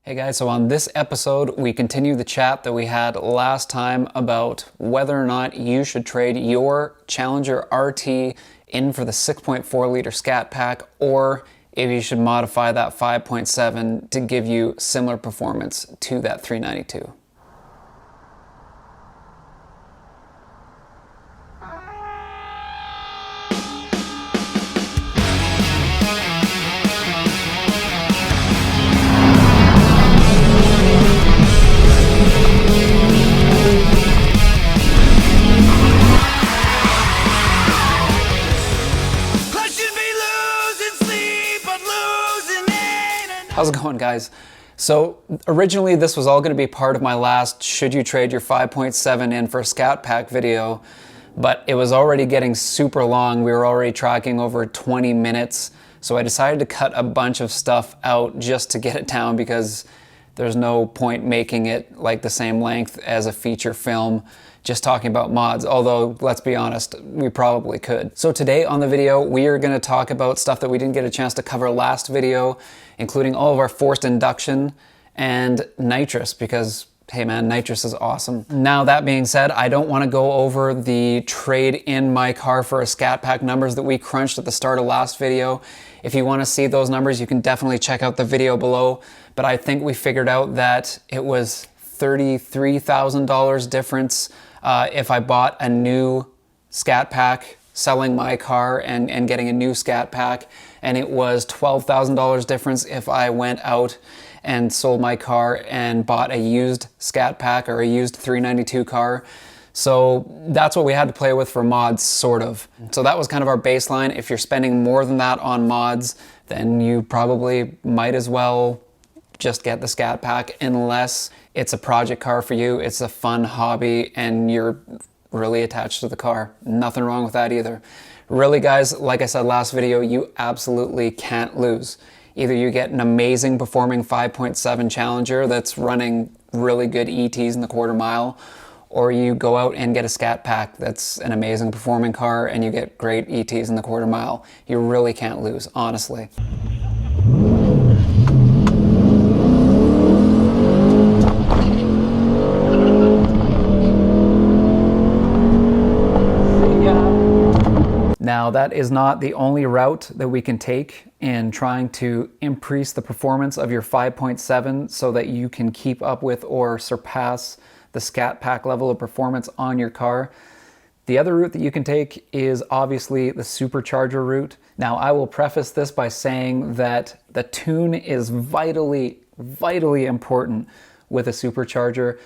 Hey guys, so on this episode, we continue the chat that we had last time about whether or not you should trade your Challenger RT in for the 6.4 liter Scat Pack, or if you should modify that 5.7 to give you similar performance to that 392. How's it going, guys? So originally this was all going to be part of my last should you trade your 5.7 in for Scat Pack video, but it was already getting super long. We were already tracking over 20 minutes. So I decided to cut a bunch of stuff out just to get it down, because there's no point making it like the same length as a feature film just talking about mods, although let's be honest, we probably could. So today on the video, we are going to talk about stuff that we didn't get a chance to cover last video, including all of our forced induction and Nitrous, because hey man, Nitrous is awesome. Now that being said, I don't want to go over the trade in my car for a Scat Pack numbers that we crunched at the start of last video. If you want to see those numbers, you can definitely check out the video below, but I think we figured out that it was $33,000 difference if I bought a new Scat Pack, selling my car and getting a new Scat Pack, and it was $12,000 difference if I went out and sold my car and bought a used Scat Pack or a used 392 car. So that's what we had to play with for mods, sort of. So that was kind of our baseline. If you're spending more than that on mods, then you probably might as well just get the Scat Pack, unless it's a project car for you, it's a fun hobby, and you're really attached to the car. Nothing wrong with that either. Really guys, like I said last video, you absolutely can't lose. Either you get an amazing performing 5.7 Challenger that's running really good ETs in the quarter mile, or you go out and get a Scat Pack that's an amazing performing car and you get great ETs in the quarter mile. You really can't lose, honestly. Now that is not the only route that we can take in trying to increase the performance of your 5.7 so that you can keep up with or surpass the Scat Pack level of performance on your car. The other route that you can take is obviously the supercharger route. Now I will preface this by saying that the tune is vitally important with a supercharger.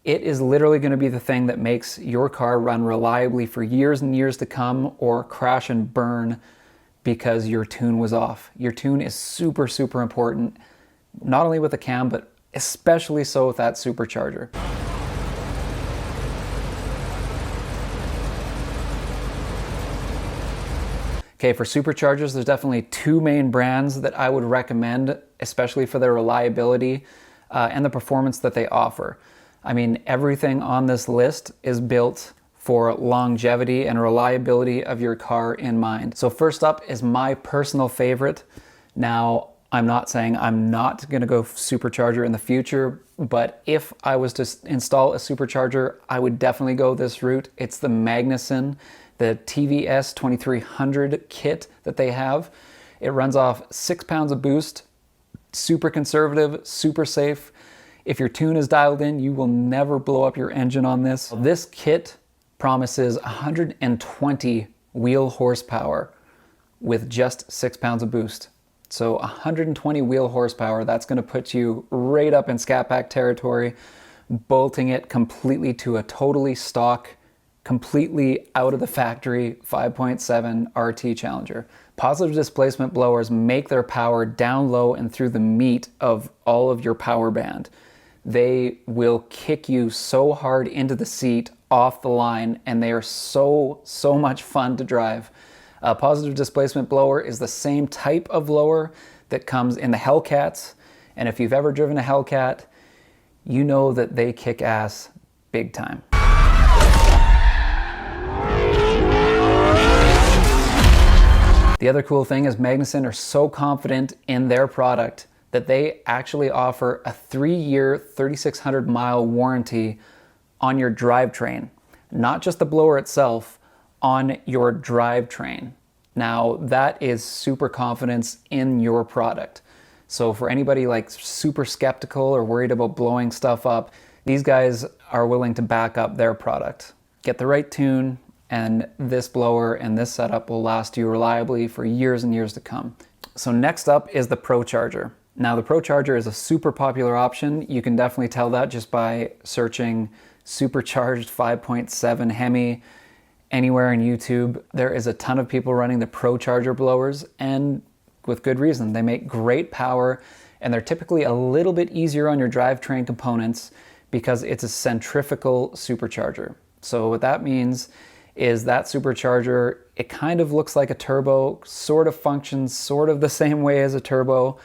It is literally going to be the thing that makes your car run reliably for years and years to come, or crash and burn because your tune was off. Your tune is super important, not only with the cam, but especially so with that supercharger. Okay, for superchargers, there's definitely two main brands that I would recommend, especially for their reliability and the performance that they offer. I mean, everything on this list is built for longevity and reliability of your car in mind. So first up is my personal favorite. Now, I'm not saying I'm not gonna go supercharger in the future, but if I was to install a supercharger, I would definitely go this route. It's the Magnuson, the TVS 2300 kit that they have. It runs off 6 pounds of boost, super conservative, super safe. If your tune is dialed in, you will never blow up your engine on this. This kit promises 120 wheel horsepower with just 6 pounds of boost. So 120 wheel horsepower, that's gonna put you right up in Scat Pack territory, bolting it completely to a totally stock, completely out of the factory 5.7 RT Challenger. Positive displacement blowers make their power down low and through the meat of all of your power band. They will kick you so hard into the seat off the line, and they are so much fun to drive. A positive displacement blower is the same type of blower that comes in the Hellcats, and if you've ever driven a Hellcat, you know that they kick ass big time. The other cool thing is Magnuson are so confident in their product that they actually offer a 3-year, 3,600 mile warranty on your drivetrain. Not just the blower itself, on your drivetrain. Now, that is super confidence in your product. So for anybody like super skeptical or worried about blowing stuff up, these guys are willing to back up their product. Get the right tune, and this blower and this setup will last you reliably for years and years to come. So next up is the ProCharger. Now the ProCharger is a super popular option. You can definitely tell that just by searching supercharged 5.7 Hemi anywhere in YouTube. There is a ton of people running the ProCharger blowers, and with good reason. They make great power, and they're typically a little bit easier on your drivetrain components because it's a centrifugal supercharger. So what that means is that supercharger, it kind of looks like a turbo, sort of functions sort of the same way as a turbo,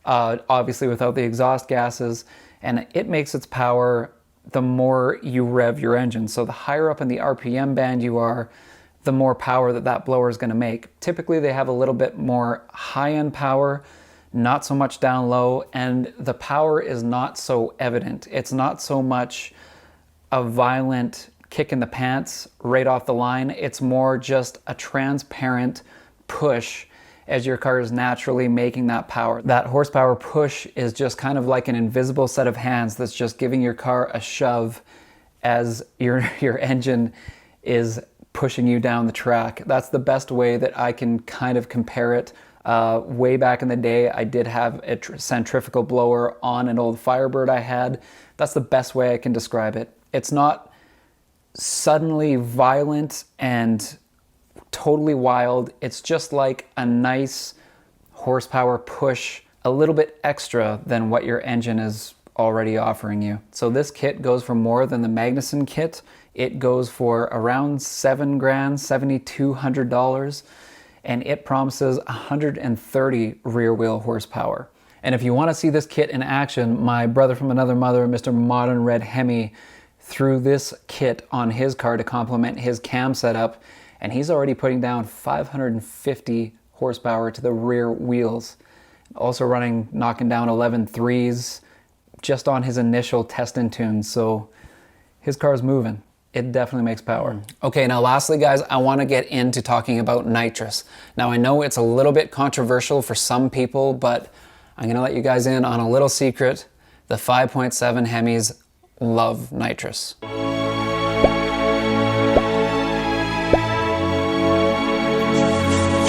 obviously without the exhaust gases, and it makes its power the more you rev your engine. So the higher up in the RPM band you are, the more power that blower is going to make. Typically they have a little bit more high-end power, not so much down low, and the power is not so evident. It's not so much a violent kick in the pants right off the line. It's more just a transparent push as your car is naturally making that power. That horsepower push is just kind of like an invisible set of hands that's just giving your car a shove as your engine is pushing you down the track. That's the best way that I can kind of compare it. Way back in the day, I did have a centrifugal blower on an old Firebird I had. That's the best way I can describe it. It's not suddenly violent and totally wild. It's just like a nice horsepower push, a little bit extra than what your engine is already offering you. So this kit goes for more than the Magnuson kit. It goes for around $7 grand, $7,200, and it promises 130 rear wheel horsepower. And if you want to see this kit in action, my brother from another mother, Mr. Modern Red Hemi, threw this kit on his car to complement his cam setup, and he's already putting down 550 horsepower to the rear wheels. Also knocking down 11 threes just on his initial test and tune, so his car's moving. It definitely makes power. Okay, now lastly guys, I want to get into talking about nitrous. Now I know it's a little bit controversial for some people, but I'm going to let you guys in on a little secret. The 5.7 Hemis love nitrous.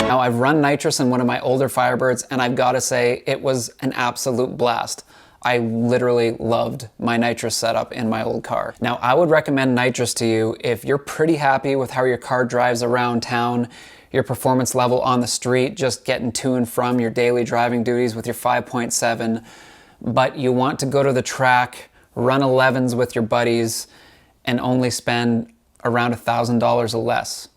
Now I've run nitrous in one of my older Firebirds, and I've got to say it was an absolute blast. I literally loved my nitrous setup in my old car. Now I would recommend nitrous to you if you're pretty happy with how your car drives around town, your performance level on the street, just getting to and from your daily driving duties with your 5.7, but you want to go to the track, run 11s with your buddies, and only spend around $1,000 or less.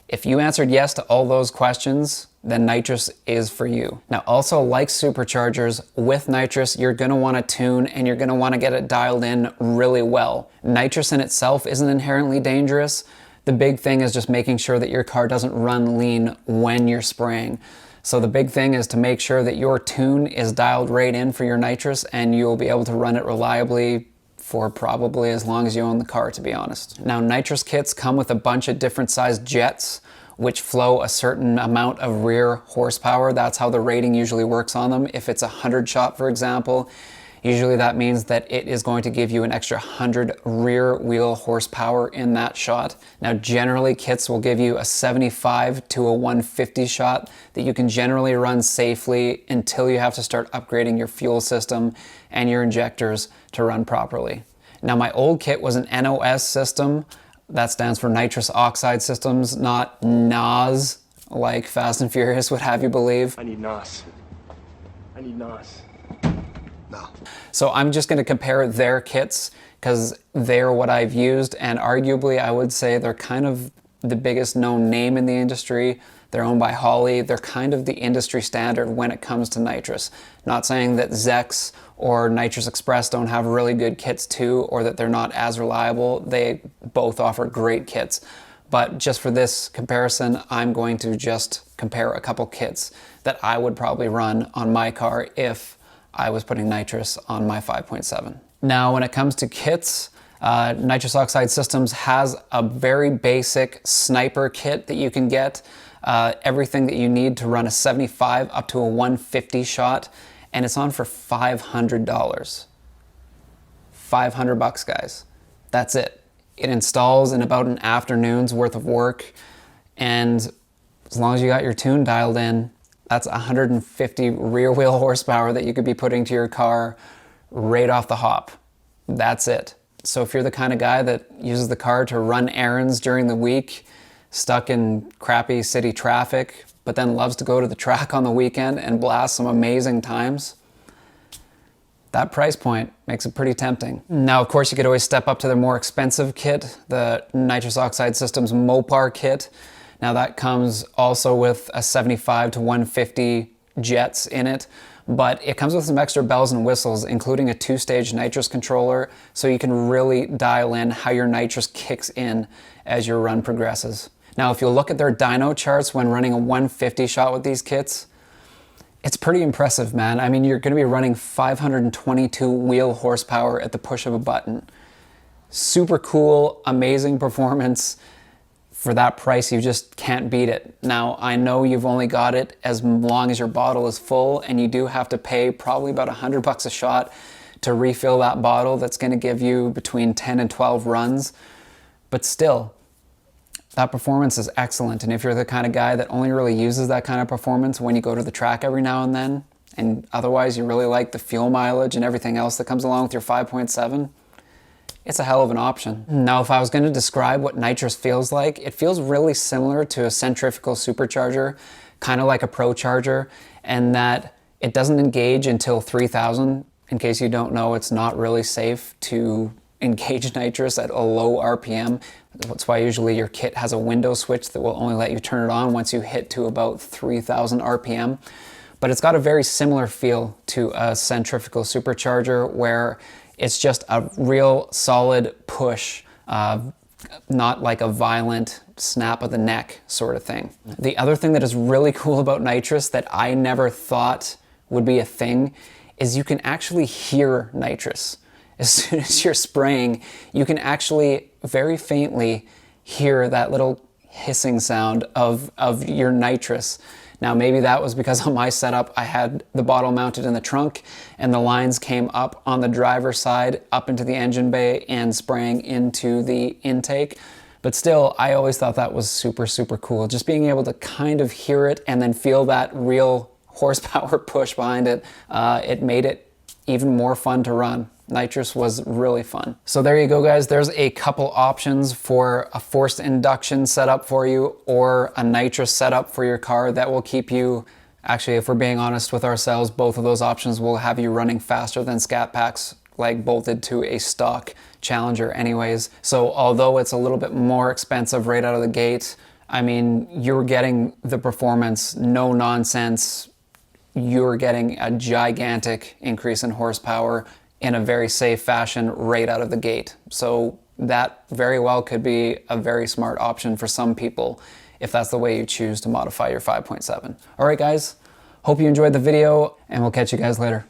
If you answered yes to all those questions, then nitrous is for you. Now also, like superchargers, with nitrous you're going to want to tune and you're going to want to get it dialed in really well. Nitrous in itself isn't inherently dangerous. The big thing is just making sure that your car doesn't run lean when you're spraying. So the big thing is to make sure that your tune is dialed right in for your nitrous, and you'll be able to run it reliably for probably as long as you own the car, to be honest. Now nitrous kits come with a bunch of different sized jets which flow a certain amount of rear horsepower. That's how the rating usually works on them. If it's a 100 shot, for example, usually that means that it is going to give you an extra 100 rear wheel horsepower in that shot. Now generally kits will give you a 75 to a 150 shot that you can generally run safely until you have to start upgrading your fuel system and your injectors to run properly. Now my old kit was an NOS system. That stands for nitrous oxide systems, not NOS, like Fast and Furious would have you believe. I need NOS. I need NOS. No. So I'm just going to compare their kits because they're what I've used, and arguably I would say they're kind of the biggest known name in the industry. They're owned by Holley. They're kind of the industry standard when it comes to nitrous. Not saying that Zex or Nitrous Express don't have really good kits too, or that they're not as reliable. They both offer great kits. But just for this comparison, I'm going to just compare a couple kits that I would probably run on my car if I was putting nitrous on my 5.7. Now, when it comes to kits, Nitrous Oxide Systems has a very basic sniper kit that you can get. Everything that you need to run a 75 up to a 150 shot, and it's on for $500. 500 bucks, guys. That's it. It installs in about an afternoon's worth of work, and as long as you got your tune dialed in, that's 150 rear wheel horsepower that you could be putting to your car right off the hop. That's it. So if you're the kind of guy that uses the car to run errands during the week, stuck in crappy city traffic, but then loves to go to the track on the weekend and blast some amazing times, that price point makes it pretty tempting. Now, of course, you could always step up to the more expensive kit, the Nitrous Oxide Systems Mopar kit. Now that comes also with a 75 to 150 jets in it, but it comes with some extra bells and whistles, including a 2-stage nitrous controller, so you can really dial in how your nitrous kicks in as your run progresses. Now, if you look at their dyno charts when running a 150 shot with these kits, it's pretty impressive, man. I mean, you're gonna be running 522 wheel horsepower at the push of a button. Super cool, amazing performance. For that price, you just can't beat it. Now, I know you've only got it as long as your bottle is full, and you do have to pay probably about 100 bucks a shot to refill that bottle. That's gonna give you between 10 and 12 runs. But still, that performance is excellent. And if you're the kind of guy that only really uses that kind of performance when you go to the track every now and then, and otherwise you really like the fuel mileage and everything else that comes along with your 5.7, it's a hell of an option. Now, if I was gonna describe what nitrous feels like, it feels really similar to a centrifugal supercharger, kind of like a ProCharger, and that it doesn't engage until 3000. In case you don't know, it's not really safe to engage nitrous at a low RPM. That's why usually your kit has a window switch that will only let you turn it on once you hit to about 3000 RPM. But it's got a very similar feel to a centrifugal supercharger, where it's just a real solid push, not like a violent snap of the neck sort of thing. The other thing that is really cool about nitrous that I never thought would be a thing is you can actually hear nitrous. As soon as you're spraying, you can actually very faintly hear that little hissing sound of your nitrous. Now, maybe that was because on my setup, I had the bottle mounted in the trunk and the lines came up on the driver's side, up into the engine bay and spraying into the intake. But still, I always thought that was super, super cool. Just being able to kind of hear it and then feel that real horsepower push behind it, it made it even more fun to run. Nitrous was really fun. So there you go, guys. There's a couple options for a forced induction setup for you or a nitrous setup for your car that will keep you, actually, if we're being honest with ourselves, both of those options will have you running faster than Scat Packs, like bolted to a stock Challenger anyways. So although it's a little bit more expensive right out of the gate, I mean, you're getting the performance, no nonsense. You're getting a gigantic increase in horsepower in a very safe fashion right out of the gate. So that very well could be a very smart option for some people if that's the way you choose to modify your 5.7. All right, guys, hope you enjoyed the video, and we'll catch you guys later.